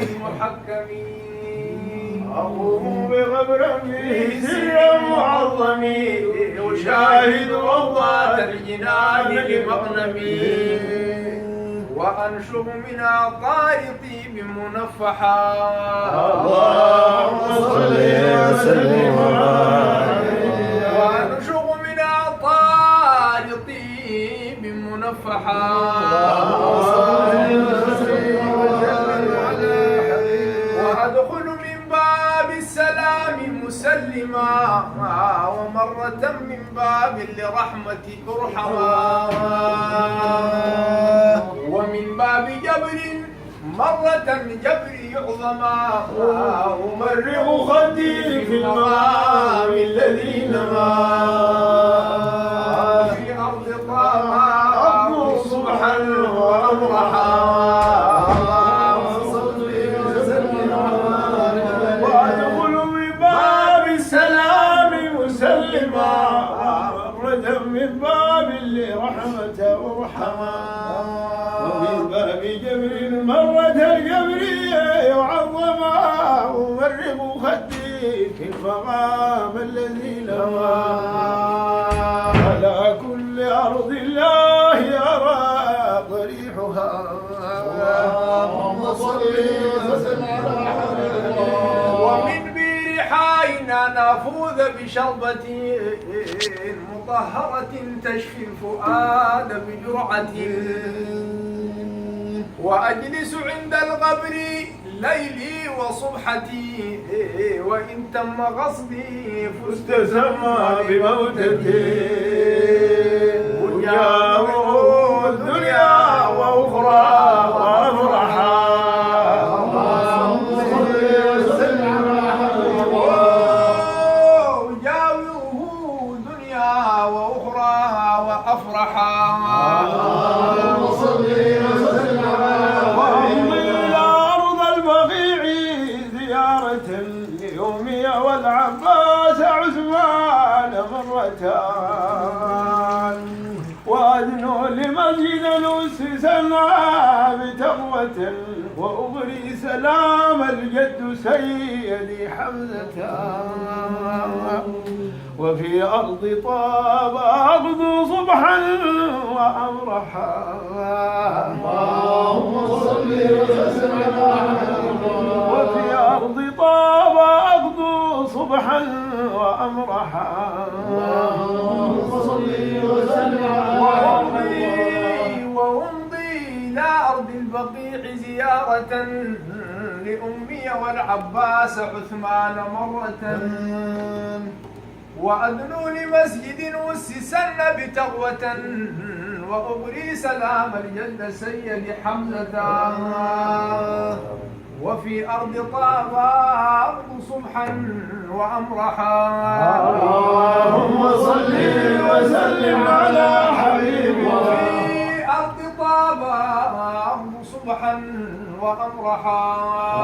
المحكمين أقوم بغبرمي سر معظمي أشاهد روضات الجنان لمغنمي وأنشر من عطار طيب منفحا اللهم صل وسلم وأنشر من عطار طيب منفحا وأدخل من باب السلام مسلما ومرة من باب لرحمتك أرحما ومن باب جبر مرة جبر يعظما أمرغ خدي في المقام الذي نما في أرض طه أبو صبحا وأمرحا وأدخل من باب السلام مسلما مرة من باب لرحمة أرحما ومن باب جبر مرة الجبر يعظما أمرغ خدي في المقام الذي نما على كل أرض الله أرى ضريحها اللهم صل وسلم على حبيبك ومن بير حائنا نفوذ بشربة مطهرة تشفي الفؤاد بجرعة وأجلس عند القبر ليلي وصبحتي وإن تم غصبي فزت سما بموتتي وجاوه الدنيا وأخرى وأفرحا اللهم صل وسلم على وجاوره دنيا وأخرى وأفرحا اللهم صل وسلم على أرض البقيع زيارة لأمي والعباس عثمان مرتان وأدنو لمسجد أسسنا بتقوة وأغري سلام الجد سيدي حمزة وفي أرض طاب أغدو صبحا وأمرحا اللهم صل وسلم وفي أرض طاب أغدو صبحا وأمرحا اللهم صل وسلم وأمضي إلى أرض البقيع زيارة لأمي والعباس عثمان مرة وأدنو لمسجد أسسن بتقوة وأبري سلام الجد سيد حمزة وفي أرض طابا أرض صبحا وأمرحا اللهم صل وسلم على حبيبك وفي أرض طابا أرض صبحا وأمرحا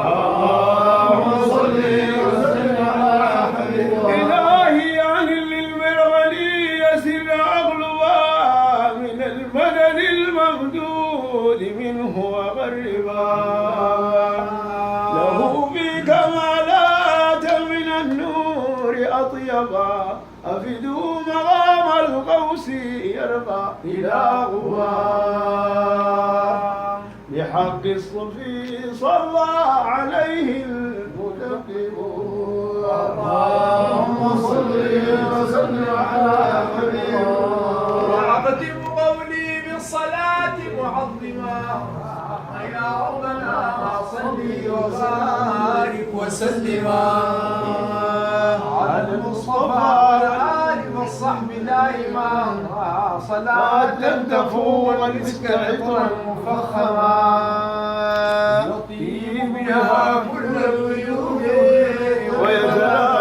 اللهم صل وسلم على حبيبك إلهي عن للمرغني يسر أغلبا من المدد الممدود منه وغربا له بكمالات من النور أطيبا أفدوا مقام القوس يرقى إلى غوام بحق الصفي صلى عليه المدبر اللهم صل وسلم على حبيبك وأختم قولي بالصلاة معظما يا ربنا صل وبارك وسلم على المصطفى والآل والصحب دائما صلاة تفوق المسك عطرا مفخما يطيب بها كل الغيوب ويتلاقى